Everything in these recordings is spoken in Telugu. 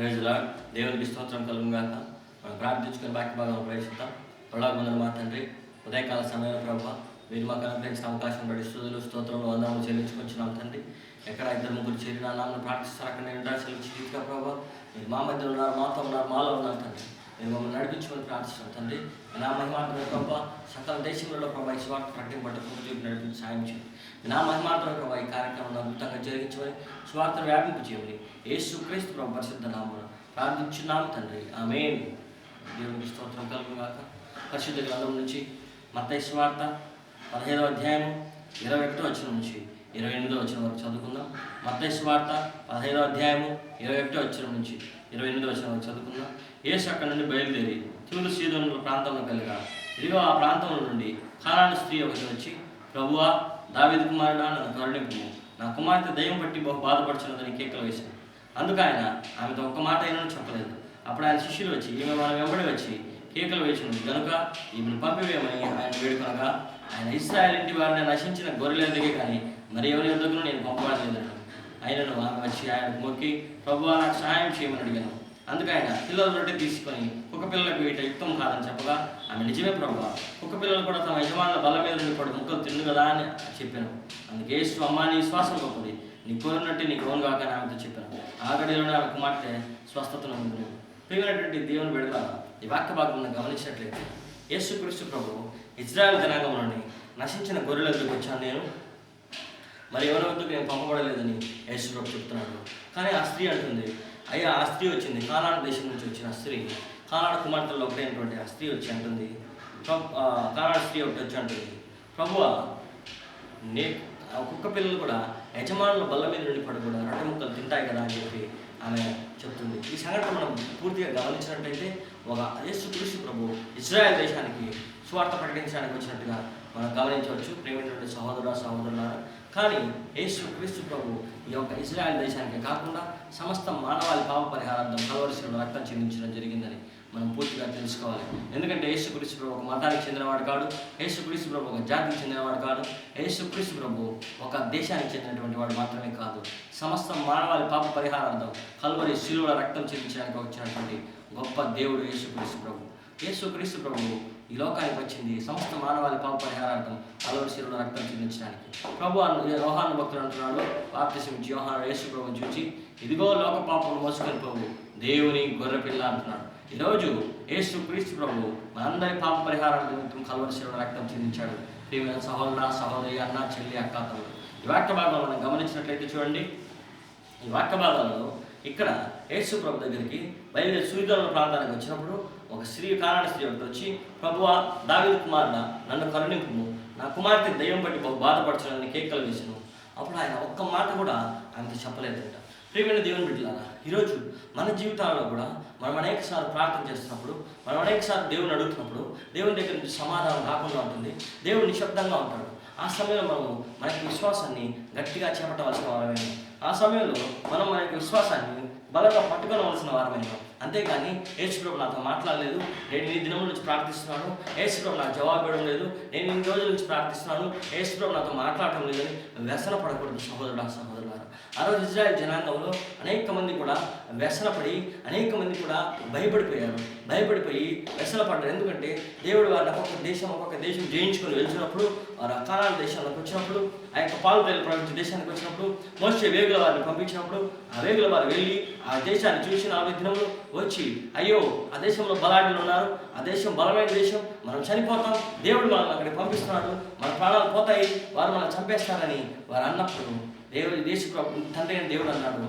Praise lord. దేవునికి స్తోత్రం కలుగుగాక. మనం ప్రార్థించుకుని వాక్య భాగంలో ప్రవేశిద్దాం. పరలోకమందున్న మా తండ్రి, ఉదయకాల సమయంలో ప్రభువా మీరు మాకు అనుగ్రహించిన అవకాశం బట్టి స్తుతులు స్తోత్రములు వందనములు చెల్లించుకొచ్చున్నాం తండ్రి. ఎక్కడ ఇద్దరు ముగ్గురు చేరిన నామను ప్రార్థిస్తారు అక్కడ నేను ఉండాల్సిన రీతిగా ప్రభువా మీరు మా మధ్యలో ఉన్నారు, మాతో ఉన్నారు, మాలో ఉన్నారు తండ్రి. మీరు మమ్మల్ని నడిపించుకొని ప్రార్థిస్తాం తండ్రి. నా మహిమాత్మక ప్రభావ సకల దేశంలో ప్రభావ ఈ స్వార్థ ప్రకటింపబడ్డ చూపి నడిపించి సాయం చేయండి. నా మహిమాత్మక ప్రభావ ఈ కార్యక్రమం అద్భుతంగా జరిగించమని స్వార్థ వ్యాపింపు చేయమని యేసు క్రీస్తు ప్రభు పరిశుద్ధ నామమున ప్రార్థించున్నాము తండ్రి. ఆమేన్. దేవునికి స్తోత్రం కలుగుగాక. పరిశుద్ధ గ్రంథం నుంచి మత్తయి సువార్త 15వ అధ్యాయం 21వ వచనం నుంచి 28వ వచనం వరకు చదువుకుందాం. మత్తయి సువార్త 15వ అధ్యాయము 21వ వచనం నుంచి 28వ వచనం వరకు చదువుకుందాం. యేసు అక్కడి నుండి బయలుదేరి తూరు సీదోనుల ప్రాంతంలో కలిగా ఇదిగో ఆ ప్రాంతంలో నుండి కానాను స్త్రీ ఒకటి వచ్చి, ప్రభువా దావీదు కుమారుడా నన్ను కరుణింపుము, నా కుమార్తె దయ్యం పట్టి బహు బాధపడుచున్నదని కేకలు వేశాను. అందుకు ఆయన ఆమెతో ఒక్క మాట అయినా చెప్పలేదు. అప్పుడు ఆయన శిష్యులు వచ్చి ఈమె మన వెంబడి వచ్చి కేకలు వేసినది కనుక ఈమెను పంపివేయమని ఆయన వేడుకొనగా, ఆయన ఇశ్రాయేలు ఇంటి వారిని నశించిన గొర్రెల దగ్గర కానీ మరి ఎవరి యొద్దకును నేను పంపబడలేదన్నాడు. ఆయనను ఆమె వచ్చి ఆయనకు మొక్కి, ప్రభువా నాకు సహాయం చేయమని అడిగాను. అందుకు ఆయన పిల్లల రొట్టె తీసుకొని కుక్క పిల్లలకు వేయట యుక్తం కాదని చెప్పగా, ఆమె నిజమే ప్రభువా, కుక్క పిల్లలు కూడా తమ యజమానుల బల్ల మీద నుండి పడు ముక్కలు తిండు కదా అని చెప్పాను. అందుకే యేసు అమ్మా నీ విశ్వాసం గొప్పది, నీ కోరినట్టు నీకు ఓన్ కాక అని ఆమెతో చెప్పాను. ఆ గడిలోనే ఆమె కుమార్తె స్వస్థతను పొందింది. ప్రియమైనటువంటి దేవుని బిడ్డల ఈ వాక్య భాగంలో గమనించినట్లయితే యేసుక్రీస్తు ప్రభువు ఇజ్రాయెల్ జనాంగంలోని నశించిన గొర్రెల దగ్గరికి వచ్చాను నేను, మరి ఎవరి వద్దకు నేను పంపబడలేదని యేసు ప్రభు చెప్తున్నాడు. కానీ ఆ స్త్రీ అంటుంది, అయ్యా ఆ స్త్రీ వచ్చింది కానాను దేశం నుంచి వచ్చిన స్త్రీ, కానాడు కుమార్తెల్లో ఒకటైనటువంటి ఆ స్త్రీ వచ్చి అంటుంది, కానాడు స్త్రీ ఒకటి వచ్చి అంటుంది, ప్రభువా కుక్క పిల్లలు కూడా యజమానుల బల్ల మీద నుండి పడి కూడా రొట్టె ముక్కలు తింటాయి కదా అని చెప్పి ఆమె చెప్తుంది. ఈ సంఘటన మనం పూర్తిగా గమనించినట్టయితే ఒక యేసుక్రీస్తు ప్రభు ఇజ్రాయెల్ దేశానికి స్వార్థ ప్రకటించడానికి వచ్చినట్టుగా మనం గమనించవచ్చు. ప్రేమైనటువంటి సహోదరులారా, కానీ యేసుక్రీస్తు ప్రభు ఈ యొక్క ఇజ్రాయెల్ దేశానికి కాకుండా సమస్త మానవాళి పాప పరిహారార్థం కల్వరిశిలో రక్తం చెందించడం జరిగిందని మనం పూర్తిగా తెలుసుకోవాలి. ఎందుకంటే యేసుక్రీస్తు ప్రభు ఒక మతానికి చెందినవాడు కాడు, యేసుక్రీస్తు ప్రభు ఒక జాతికి చెందినవాడు కాడు, యేసుక్రీస్తు ప్రభు ఒక దేశానికి చెందినటువంటి వాడు మాత్రమే కాదు, సమస్త మానవాళి పాప పరిహారార్థం కల్వరి శిలువల రక్తం చెందించడానికి వచ్చినటువంటి గొప్ప దేవుడు యేసుక్రీస్తు ప్రభు. యేసుక్రీస్తు ప్రభు ఈ లోకానికి వచ్చింది సమస్త మానవాళి పాప పరిహారార్థం కల్వరి శిలువల రక్తం చెందించడానికి. ప్రభు యోహాను భక్తుడు అంటున్నాడు, బాప్తిసం ఇచ్చి యోహాను యేసు ప్రభుని చూచి, ఇదిగో లోక పాపను మోసుకొని పోవు దేవుని గొర్రెపిల్ల అంటున్నాడు. ఈరోజు యేసుక్రీస్తు ప్రభు మనందరి పాప పరిహారాల నిమిత్తం కల్వరి శిలువల రక్తం చెందించాడు. ప్రియమైన సహోదర సహోదరి, అన్న చెల్లి, అక్క తమ్ముడు, ఈ వాక్య భాగంలో మనం గమనించినట్లయితే చూడండి, ఈ వాక్య భాగాలలో ఇక్కడ యేసు ప్రభు దగ్గరికి బయలుదేరి సూర్యదోల ప్రాంతానికి వచ్చినప్పుడు ఒక స్త్రీ, కానాను స్త్రీ ఒకటి వచ్చి, ప్రభువా దావీదు కుమారుడా నన్ను కరుణింపుము, నా కుమార్తె దయ్యం బట్టి బహు బాధపడుచున్నదని కేకలు వేసాను. అప్పుడు ఆయన ఒక్క మాట కూడా ఆయనతో చెప్పలేదంట. ప్రియమైన దేవుని బిడ్డలారా, ఈరోజు మన జీవితాల్లో కూడా మనం అనేకసార్లు ప్రార్థన చేస్తున్నప్పుడు, మనం అనేకసార్లు దేవుని అడుగుతున్నప్పుడు దేవుని దగ్గర నుంచి సమాధానం రాకుండా ఉంటుంది, దేవుడు నిశ్శబ్దంగా ఉంటాడు. ఆ సమయంలో మనము మనకి విశ్వాసాన్ని గట్టిగా చేపట్టవలసిన వారమైనా, ఆ సమయంలో మనం మన యొక్క విశ్వాసాన్ని బలంగా పట్టుకోవలసిన వారమైనా. అంతేగాని యేసు ప్రభు నాతో మాట్లాడలేదు, నేను ఈ దినం నుంచి ప్రార్థిస్తున్నాను, యేసు ప్రభు నాకు జవాబు ఇవ్వడం లేదు, నేను ఇన్ని రోజుల నుంచి ప్రార్థిస్తున్నాను, యేసు ప్రభు నాతో మాట్లాడటం లేదని వ్యసన పడకూడదు సహోదరుడా సహోదరులారా. ఆ రోజు ఇజ్రాయెల్ జనాంగంలో అనేక మంది కూడా వ్యసనపడి అనేక మంది కూడా భయపడిపోయి వ్యసన పడ్డారు. ఎందుకంటే దేవుడు వారిని ఒక్కొక్క దేశం జయించుకొని వెళ్తున్నప్పుడు, వారు కానాను దేశంలోకి వచ్చినప్పుడు, ఆ యొక్క పాలుతేలు ప్రపంచ దేశానికి వచ్చినప్పుడు, మోసే వేగుల వారిని పంపించినప్పుడు, ఆ వేగుల వారు వెళ్ళి ఆ దేశాన్ని చూసి 40 దినములు వచ్చి, అయ్యో ఆ దేశంలో బలాఢ్యులు ఉన్నారు, ఆ దేశం బలమైన దేశం, మనం చనిపోతాం, దేవుడు మనల్ని అక్కడికి పంపిస్తున్నాడు, మన ప్రాణాలు పోతాయి, వారు మనం చంపేస్తారని వారు అన్నప్పుడు దేశ తండ్రి అని దేవుడు అన్నాడు,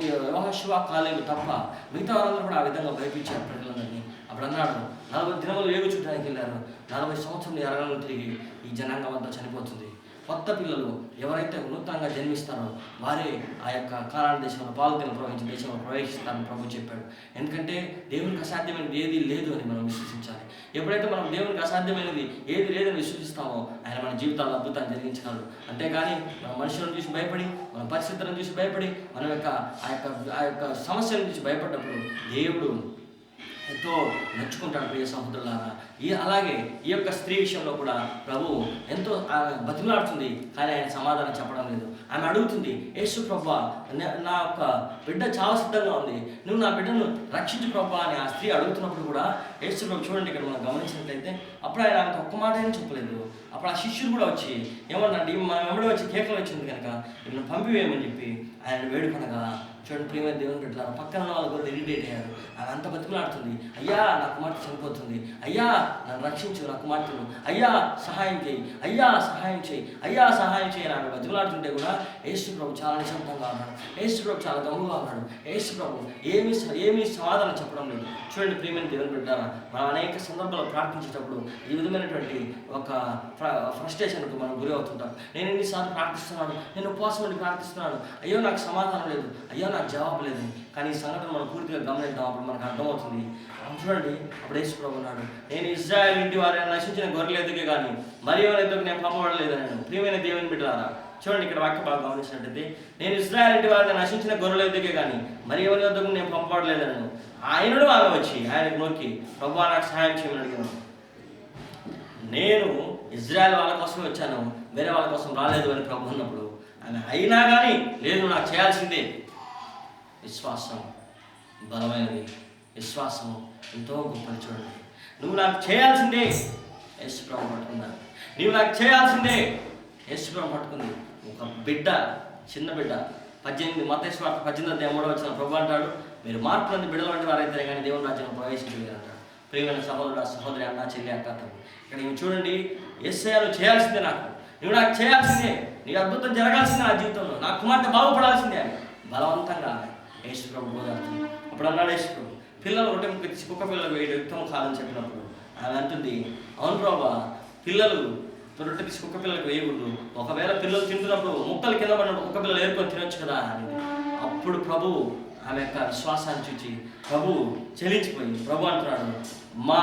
యెహోషువ కాలేబు తప్ప మిగతా వారందరూ కూడా ఆ విధంగా భయపించారు ప్రజలందరినీ. అప్పుడు అన్నాడు, 40 దినములు వేగు చూడడానికి వెళ్ళారు, 40 సంవత్సరం అరణ్యంలో తిరిగి ఈ జనాంగం అంతా చనిపోతుంది. కొత్త పిల్లలు ఎవరైతే నూతనంగా జన్మిస్తారో వారే ఆ యొక్క కానాను దేశంలో పాలుతేలు ప్రవహించిన దేశంలో ప్రవేశిస్తారని ప్రభు చెప్పాడు. ఎందుకంటే దేవునికి అసాధ్యమైనది ఏది లేదు అని మనం విశ్వసించాలి. ఎప్పుడైతే మనం దేవునికి అసాధ్యమైనది ఏది లేదని విశ్వసిస్తామో ఆయన మన జీవితాల్లో అద్భుతాన్ని జరిగించగలరు. అంతేగాని మనం మనుషులను చూసి భయపడి, మన పరిస్థితులను చూసి భయపడి, మనం ఆ యొక్క సమస్యలను చూసి భయపడ్డప్పుడు దేవుడు ఎంతో నచ్చుకుంటాడు ప్రియ సహోదరులారా. అలాగే ఈ యొక్క స్త్రీ విషయంలో కూడా ప్రభువు ఎంతో బతిమలాడుతుంది, కానీ ఆయన సమాధానం చెప్పడం లేదు. ఆమె అడుగుతుంది, యేసు ప్రభువా, నా యొక్క బిడ్డ చాలా సిద్ధంగా ఉంది, నువ్వు నా బిడ్డను రక్షించు ప్రభువా అని ఆ స్త్రీ అడుగుతున్నప్పుడు కూడా యేసు ప్రభు చూడండి, ఇక్కడ మనం గమనించినట్లయితే అప్పుడు ఆయన ఆమెకు ఒక్క మాట అయినా చెప్పలేదు. అప్పుడు ఆ శిష్యుడు కూడా వచ్చి ఏమన్నాడు, మన వెంబడి వచ్చి కేకలు వచ్చింది కనుక నిన్ను పంపివేయమని చెప్పి ఆయన వేడుకొనగా, చూడండి ప్రియమైన దేవుని బిడ్డలారా, పక్కన ఉన్న వాళ్ళు కూడా ఇరిటేట్ అయ్యారు. ఆమె అంత బతిమలాడుతుంది, అయ్యా నా కుమార్తె చనిపోతుంది, అయ్యా నన్ను రక్షించు, నా కుమార్తెను, అయ్యా సహాయం చేయి, అయ్యా సహాయం చేయి, అయ్యా సహాయం చేయి అని ఆమె బతిమలాడుతుంటే కూడా యేసు ప్రభు చాలా నిశ్శబ్దంగా ఉన్నాడు, యేసు ప్రభు చాలా గమ్ముగా ఉన్నాడు. యేసు ప్రభు ఏమీ సమాధానం చెప్పడం లేదు. చూడండి ప్రియమైన దేవుని బిడ్డలారా, మనం అనేక సందర్భాల్లో ప్రార్థించేటప్పుడు ఈ విధమైనటువంటి ఒక ఫ్రస్ట్రేషన్కు మనం గురి అవుతుంటాం. నేను ఎన్నిసార్లు ప్రార్థిస్తున్నాను, నేను ఉపవాసం ఉండి ప్రార్థిస్తున్నాను, అయ్యో నాకు సమాధానం లేదు, అయ్యో నాకు జవాబు లేదు. కానీ ఈ సంఘటన మనం పూర్తిగా గమనిద్దాం, అప్పుడు మనకు అర్థమవుతుంది. చూడండి, అప్పుడు యేసు ప్రభు అన్నాడు, నేను ఇశ్రాయేలు ఇంటి వారిని నశించిన గొర్రెల ఎదుగే కానీ మరి ఎవరి ఎదుగు నేను పంపబడలేదు అని. ప్రియమైన దేవుని బిడ్డలారా, చూడండి ఇక్కడ వాక్య బాగా గమనించినట్టయితే, నేను ఇశ్రాయేలు ఇంటి వారిని నశించిన గొర్రెల ఎదుగే కానీ మరి ఎవరి వద్దకు నేను పంపబడలేదని ఆయనను ఆమె వచ్చి ఆయనకు నొక్కి, ప్రభువా నాకు సహాయం చేయమని అడిగాను. నేను ఇజ్రాయెల్ వాళ్ళ కోసమే వచ్చాను, వేరే వాళ్ళ కోసం రాలేదు అని ప్రభు అన్నప్పుడు ఆమె అయినా కానీ లేదు నాకు చేయాల్సిందే. విశ్వాసం బలమైనది, విశ్వాసం ఎంతో గొప్పది. చూడండి, నువ్వు నాకు చేయాల్సిందే. యేసు ప్రభు పట్టుకున్నా, నువ్వు నాకు చేయాల్సిందే. యేసు ప్రభు పట్టుకుంది. ఒక బిడ్డ, చిన్న బిడ్డ, 18 మత్తయి సువార్త 18 వచ్చిన ప్రభు అంటాడు, మీరు మార్పు పొంది బిడ్డలు వంటి వారైతే కానీ దేవుని రాజ్యంలో ప్రవేశించలేరు అంటాడు. ప్రియమైన సహోదరుడు, సహోదరి, అన్న, చెల్లి, అక్క, తమ్ముడు, ఇక్కడ నువ్వు చూడండి, యేసయ్యను చేయాల్సిందే, నువ్వు నాకు చేయాల్సిందే, నీ అద్భుతం జరగాల్సిందే నా జీవితంలో, నా కుమార్తె బాగుపడాల్సిందే అని బలవంతంగా యేసు ప్రభు బోధాడుతుంది. అప్పుడు అన్నాడు యేసు ప్రభు, పిల్లలు రొట్టె ముక్క తీసి కుక్క పిల్లలు వేయడం యుక్తం కాదని చెప్పినప్పుడు ఆమె అంటుంది, అవును ప్రభా, పిల్లలు రొట్టె తీసి కుక్క పిల్లలకు వేయకూడదు, ఒకవేళ పిల్లలు తింటున్నప్పుడు ముక్కలు కింద పడినప్పుడు కుక్క పిల్లలు ఏరుకొని తినొచ్చు కదా అని. అప్పుడు ప్రభు ఆమె యొక్క విశ్వాసాన్ని చూచి ప్రభు చెలించిపోయింది. ప్రభు అంటున్నాడు, మా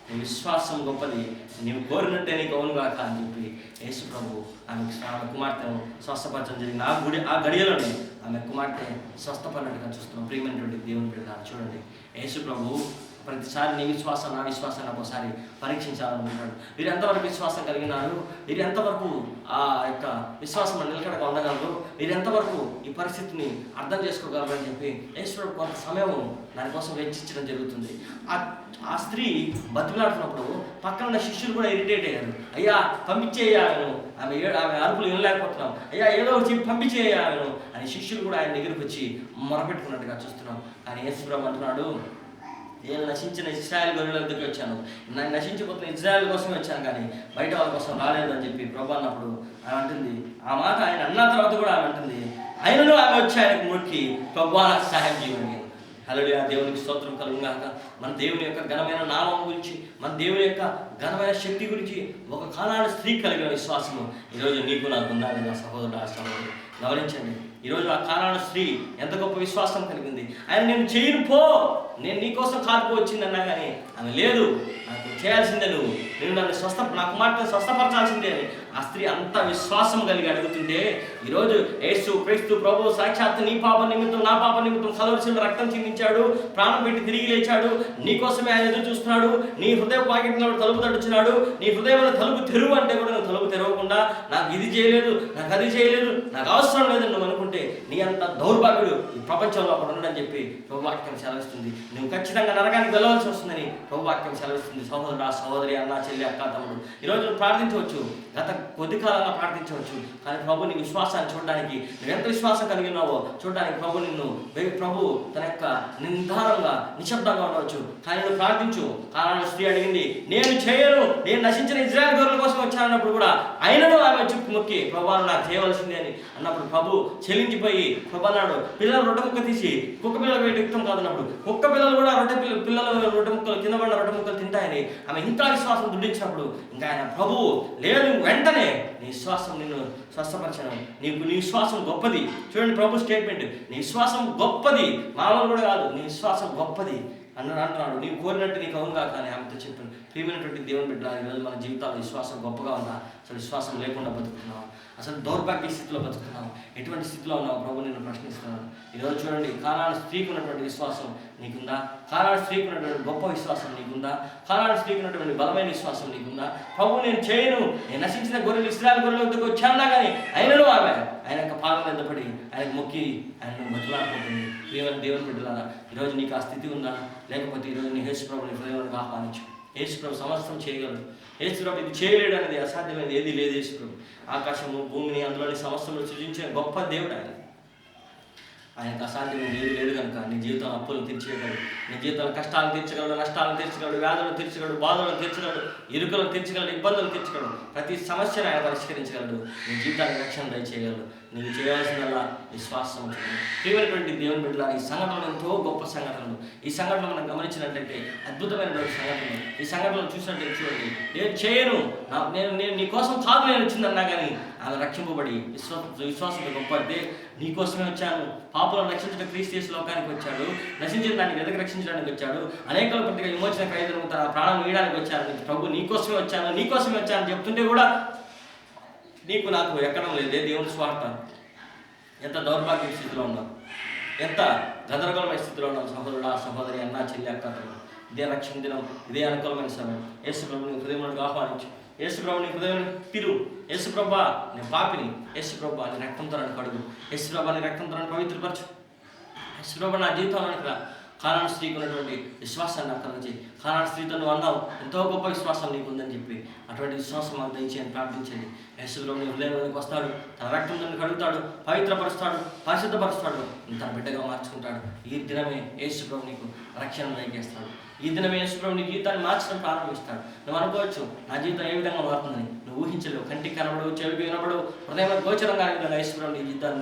నీ విశ్వాసం గొప్పది, నీవు కోరినట్టే నీకు అవునుగా అని చెప్పి యేసు ప్రభు ఆమె కుమార్తెను స్వస్థపరచడం జరిగింది. ఆ గడియలోనే ఆమె కుమార్తె స్వస్థపడినట్టుగా చూస్తున్నాం. ప్రియమైనటువంటి దేవుని బిడ్డ, చూడండి, యేసు ప్రభు ప్రతిసారి నీ విశ్వాసం నా విశ్వాసాన్ని ఒకసారి పరీక్షించాలనుకుంటాడు. వీరు ఎంతవరకు విశ్వాసం కలిగినారు, వీరు ఎంతవరకు ఆ యొక్క విశ్వాసం నిలకడగా ఉండగలరు, వీరు ఎంతవరకు ఈ పరిస్థితిని అర్థం చేసుకోగలరు అని చెప్పి యేసు కొంత సమయం దానికోసం వెచ్చించడం జరుగుతుంది. ఆ స్త్రీ బతిమలాడుతున్నప్పుడు పక్కన ఉన్న శిష్యులు కూడా ఇరిటేట్ అయ్యారు. అయ్యా పంపించేయాలను, ఆమె అరుపులు వినలేకపోతున్నాం, అయ్యా ఏదో చెప్పి పంపించేయాలను అని శిష్యులు కూడా ఆయన దగ్గరికి వచ్చి మొరపెట్టుకున్నట్టుగా చూస్తున్నాం. కానీ యేసు ప్రభు అంటున్నాడు, నేను నశించిన ఇశ్రాయేల్ గొర్రెల దగ్గరికి వచ్చాను, నేను నశించిపోతున్న ఇజ్రాయెల్ కోసమే వచ్చాను కానీ బయట వాళ్ళ కోసం రాలేదు అని చెప్పి ప్రభు అన్నప్పుడు ఆమె అంటుంది, ఆ మాట ఆయన అన్న తర్వాత కూడా ఆమె అంటుంది, ఆయనను ఆమె వచ్చి ఆయనకు మొక్కి ప్రభు నాకు సహాయం చేయమని. హల్లెలూయా, దేవునికి స్తోత్రం కలుగుగాక. మన దేవుని యొక్క ఘనమైన నామం గురించి, మన దేవుని యొక్క ఘనమైన శక్తి గురించి ఒక కానాడు స్త్రీ కలిగిన విశ్వాసము ఈరోజు నీకు నాకు ఉండాలి నా సహోదరుడు, సహోదరు. గమనించండి, ఈరోజు ఆ కానాడు స్త్రీ ఎంత గొప్ప విశ్వాసం కలిగింది. ఆయన నేను చేయను పో, నేను నీకోసం కాదుపో వచ్చిందన్నా కానీ ఆమె లేదు, నాకు చేయాల్సిందే, నేను నన్ను నా కుమార్తెను స్వస్థపరచాల్సిందే అని ఆ స్త్రీ అంత విశ్వాసం కలిగి అడుగుతుంటే ఈరోజు యేసు క్రీస్తు ప్రభు సాక్షాత్తు నీ పాప నిమిత్తం నా పాప నిమిత్తం కలవరిశిలో రక్తం చిందించాడు, ప్రాణం పెట్టి తిరిగి లేచాడు, నీకోసమే ఆయన ఎదురు చూస్తున్నాడు. నీ హృదయ పాకెట్లో తలుపు తడుచున్నాడు, నీ హృదయంలో తలుపు తెరువు అంటే కూడా నువ్వు తలుపు తెరవకుండా నాకు ఇది చేయలేదు, నాకు అది చేయలేదు, నాకు అవసరం లేదని నువ్వు అనుకుంటే నీ అంత దౌర్భాగ్యుడు ఈ ప్రపంచంలో అక్కడ ఉండడని చెప్పి ప్రభు వాక్యం సెలవిస్తుంది. నువ్వు ఖచ్చితంగా నరకానికి వెళ్ళవలసి వస్తుందని ప్రభు వాక్యం సెలవిస్తుంది. సహోదరుడు, సహోదరి, అన్న, చెల్లి, అక్క, తమ్ముడు, ఈరోజు నువ్వు ప్రార్థించవచ్చు, గత కొద్ది కాలంగా ప్రార్థించవచ్చు, కానీ ప్రభు నీ విశ్వాసాన్ని చూడడానికి, నువ్వు ఎంత విశ్వాసం కలిగి ఉన్నావో చూడడానికి ప్రభు తన యొక్క నిర్ధారంగా నిశ్శబ్దంగా ఉండవచ్చు. కానీ నువ్వు ప్రార్థించు. కారణం స్త్రీ అడిగింది, నేను చేయను, నేను నశించిన ఇజ్రాయెల్ గొర్రెల కోసం వచ్చానన్నప్పుడు కూడా ఆయనను ఆమె చుట్టూ మొక్కి ప్రభువును నాకు చేయవలసిందే అని అన్నప్పుడు ప్రభు చెల్లించిపోయి ప్రభు అన్నాడు, పిల్లలు రొట్టె ముక్క తీసి కుక్క పిల్లలు వేయడం యుక్తం కాదన్నప్పుడు కుక్క పిల్లలు కూడా పిల్లలు రొట్టె ముక్కలు కింద పడిన రొట్టె ముక్కలు తింటాయని ఆమె ఇంకా విశ్వాసం దుడ్డించినప్పుడు ఇంకా ఆయన ప్రభువు లేదు, వెంటనే నీ విశ్వాసం నిన్ను స్వస్థపరచను, నీ విశ్వాసం గొప్పది. చూడండి ప్రభు స్టేట్మెంట్, నీ విశ్వాసం గొప్పది, మామూలు కూడా కాదు, నీ విశ్వాసం గొప్పది అంటున్నాడు. నీవు కోరినట్టు నీకు అవునుగా కానీ ఆమెతో చెప్పాను. ప్రియమైనటువంటి దేవుని బిడ్డ, ఈరోజు మన జీవితాల్లో విశ్వాసం గొప్పగా ఉందా, అసలు విశ్వాసం లేకుండా బతుకుతున్నావా? అసలు దౌర్భాగ్య స్థితిలో బతుకుతున్నావు. ఎటువంటి స్థితిలో ఉన్నావు ప్రభు నిన్ను ప్రశ్నిస్తున్నాను. ఈరోజు చూడండి, కానాను స్త్రీకి ఉన్నటువంటి విశ్వాసం నీకుందా? కానాను స్త్రీకి ఉన్నటువంటి గొప్ప విశ్వాసం నీకుందా? కానాను స్త్రీకి ఉన్నటువంటి బలమైన విశ్వాసం నీకుందా? ప్రభు నేను చేయను, నేను నశించిన గొర్రెలు ఇశ్రాయేలు గొర్రెల వద్దకు వచ్చానా కానీ అయినను ఆమె ఆయన యొక్క పాదం మీద పడి ఆయనకు మొక్కి ఆయనను బతులాడుకుంటుంది. దేవుని బిడ్డలారా, ఈరోజు నీకు ఆ స్థితి ఉందా? లేకపోతే ఈరోజు నీ యేసు ప్రభుని హృదయంలోకి ఆహ్వానించు. యేసు ప్రభు సమస్తం చేయగలడు. యేసు ప్రభు ఇది చేయలేడు అనేది అసాధ్యమైనది ఏది లేదు. యేసు ప్రభు ఆకాశము భూమిని అందులోని సమస్తములు సృజించిన గొప్ప దేవుడు ఆయన. ఆయనకు అసాధ్యమైనది ఏది లేదు కనుక నీ జీవితంలో అప్పులను తీర్చేయగలడు, నీ జీవితంలో కష్టాలను తీర్చగలడు, నష్టాలను తీర్చగలడు, వ్యాధులను తీర్చగలడు, బాధలను తీర్చగలడు, ఇరుకులను తీర్చగలడు, ఇబ్బందులు తీర్చగలడు. ప్రతి సమస్యను ఆయన పరిష్కరించగలడు. నీ జీవితానికి రక్షణ దయచేయగలడు. నీకు చేయవలసిందల్లా విశ్వాసం ఉంటుంది. ప్రియమైనటువంటి దేవుని బిడ్డలారా, ఈ సంఘటనలు ఎంతో గొప్ప సంఘటనలు. ఈ సంఘటన మనం గమనించినట్లయితే అద్భుతమైనటువంటి సంఘటనలు. ఈ సంఘటనలు చూసినట్లయితే చూడండి, నేను చేయను, నేను నీ కోసం కాదు నేను వచ్చిందన్నా కానీ ఆమె రక్షింపబడి విశ్వాసంతో గొప్పదే. నీ కోసమే వచ్చాను, పాపులను రక్షించడం క్రీస్తు యేసు లోకానికి వచ్చాడు, నశించిన దాన్ని వెదకి రక్షించడానికి వచ్చాడు, అనేకల ప్రతిగా విమోచన ఖైదులను తన ప్రాణం వేయడానికి వచ్చాను. ప్రభు నీ కోసమే వచ్చాను చెప్తుంటే కూడా నీకు నాకు ఎక్కడం లేదే. దేవుని స్వార్థ. ఎంత దౌర్భాగ్య స్థితిలో ఉన్నాం, ఎంత గందరగోళమైన స్థితిలో ఉన్నాం సహోదరుడా, సహోదరి, అన్న, చెల్లి, అక్క. ఇదే రక్షణ దినం, ఇదే అనుకూలమైన సమయం. యేసు ప్రభుని హృదయంలోకి ఆహ్వానించు. యేసు ప్రభుని హృదయం పిలు. యేసు ప్రభా నేను పాపిని, యేసు ప్రభా నీ రక్తంతో నన్ను కడుగు, యేసు ప్రభా నీ రక్తంతో నన్ను పవిత్రపరచు, యేసు ప్రభా నా జీవితంలోనికి రా. కానాను స్త్రీకి ఉన్నటువంటి విశ్వాసాన్ని అక్కడ నుంచి, కానాను స్త్రీతో నువ్వు అన్నావు ఎంతో గొప్ప విశ్వాసం నీకు ఉందని చెప్పి, అటువంటి విశ్వాసం మాకు దయచేయని ప్రార్థించండి. యేసు ప్రభు నీ హృదయంలోకి వస్తాడు, తన రక్తంతో కడుగుతాడు, పవిత్రపరుస్తాడు, పరిశుద్ధపరుస్తాడు, తన బిడ్డగా మార్చుకుంటాడు. ఈ దినమే యేసు ప్రభు నీకు రక్షణ దయచేస్తాడు. ఈ దినమే యేసు ప్రభు నీ జీవితాన్ని మార్చడం ప్రారంభిస్తాడు. నువ్వు అనుకోవచ్చు నా జీవితం ఏ విధంగా మారుతుందని. నువ్వు ఊహించలేవు. కంటికి కనబడు, చెవికి వినబడు, హృదయంలో గోచరంగా విధంగా యేసు ప్రభు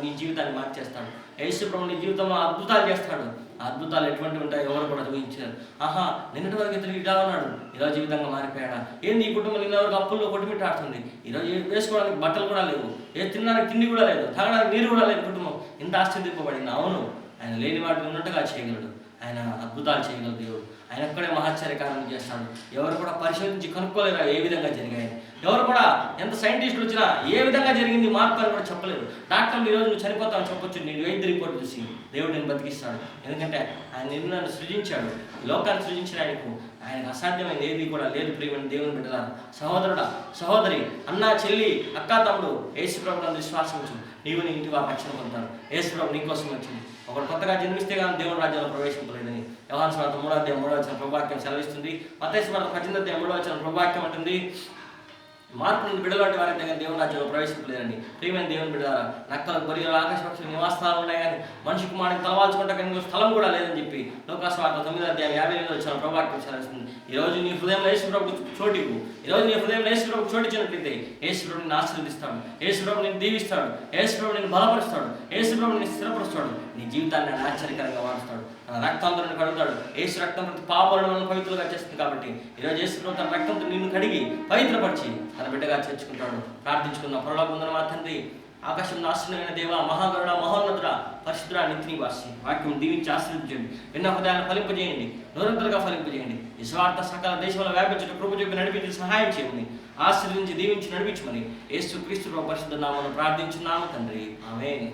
నీ జీవితాన్ని మార్చేస్తాడు. యేసు ప్రభు నీ జీవితంలో అద్భుతాలు చేస్తాడు. ఆ అద్భుతాలు ఎటువంటి ఉంటాయో ఎవరు కూడా ఊహించారు. ఆహా, నిన్నటి వరకు ఇతను ఇలా ఉన్నాడు, ఈరోజు ఈ విధంగా మారిపోయాడా? ఏంది ఈ కుటుంబం నిన్న వరకు అప్పుల్లో కొట్టుమిట్టాడుతుంది, ఈరోజు వేసుకోవడానికి బట్టలు కూడా లేవు, తినడానికి తిండి కూడా లేదు, తాగడానికి నీరు కూడా లేదు, కుటుంబం ఇంత ఆశ్చర్యపడింది. అవును, ఆయన లేని వాటిని ఉన్నట్టుగా చేయగలడు. ఆయన అద్భుతాలు చేయగలడు దేవుడు. ఆయన ఒక్కడే మహాశ్చర్యకారం చేస్తాడు. ఎవరు కూడా పరిశోధించి కనుక్కోలేరు ఏ విధంగా జరిగాయి. ఎవరు కూడా ఎంత సైంటిస్టులు వచ్చినా ఏ విధంగా జరిగింది మార్పు అని కూడా చెప్పలేరు. డాక్టర్లు ఈరోజు నువ్వు చనిపోతావు చెప్పొచ్చు, నీ వైద్య రిపోర్ట్ చూసి దేవుడు నేను బతికిస్తాడు. ఎందుకంటే ఆయన నిన్ను సృజించాడు, లోకాన్ని సృజించిన ఆయనకు అసాధ్యమైన ఏది కూడా లేదు. ప్రియమైన దేవుని బిడ్డలా, సహోదరుడా, సహోదరి, అన్న, చెల్లి, అక్క, తమ్ముడు, యేసు ప్రభువును విశ్వాసించు. నీవు నీ ఇంటి వారు రక్షణ పొందుతారు. యేసు ప్రభు నీ కోసం వచ్చింది. ఒకడు కొత్తగా జన్మిస్తే కానీ దేవుని రాజ్యంలో ప్రవేశించలేదని యోహాను సువార్త 3:3 ప్రభువాక్యం సెలవిస్తుంది. మత్తయి సువార్త 18:3 ప్రభువాక్యం అంటుంది, మార్పు నుండి బిడ్డలాంటి వారి దగ్గర దేవుని రాజ్యంలో ప్రవేశించలేదండి. ప్రియమైన దేవుని బిడ్డలారా, నక్కలు, గొర్రెలు, ఆకాశ పక్షులు నివాసాలు ఉన్నాయి కానీ మనిషి కుమారుడికి తలవాల్చుకుంటే కానీ స్థలం కూడా లేదని చెప్పి లోకాసు వార్త 9:58 ప్రభువాక్యం సెలవిస్తుంది. ఈరోజు నీ హృదయంలో యేసు ప్రభు చోటు, ఈరోజు నీ హృదయంలో యేసు ప్రభు చోటు ఇచ్చినట్లయితే యేసు ప్రభు నిన్ను ఆశీర్వదిస్తాడు, యేసు ప్రభు నిన్ను దీవిస్తాడు, యేసు ప్రభు నిన్ను బలపరుస్తాడు, యేసు ప్రభు నిన్ను స్థిరపరుస్తాడు, నీ జీవితాన్ని ఆశ్చర్యకరంగా మారుస్తాడు. తన రక్తంతో నిన్ను కడుగుతాడు. యేసు రక్తం ప్రతి పాపాలను పవిత్రులుగా చేస్తుంది. కాబట్టి ఈరోజు యేసు ప్రభు తన రక్తంతో నిన్ను కడిగి పవిత్రపరిచి తన బిడ్డగా చేర్చుకుంటాడు. ప్రార్థించుకున్న పరలోకమందున మా తండ్రి, ఆకాశం నాశనమైన దేవ, మహాగరుడ, మహోన్నతుడ, పరిశుద్ధుడా, నిత్య నివాసి, వాక్యం దీవించి ఆశీర్వదించండి. ఎన్న హృదయాలను ఫలింపజేయండి, నిరంతరంగా ఫలింపజేయండి. ఈ స్వార్థ సకల దేశంలో వ్యాపించడం కృప చూపి నడిపించి సహాయం చేయమని, ఆశీర్వదించి దీవించి నడిపించమని యేసు క్రీస్తు పరిశుద్ధ నామమున ప్రార్థించున్నాము తండ్రి. ఆమేన్.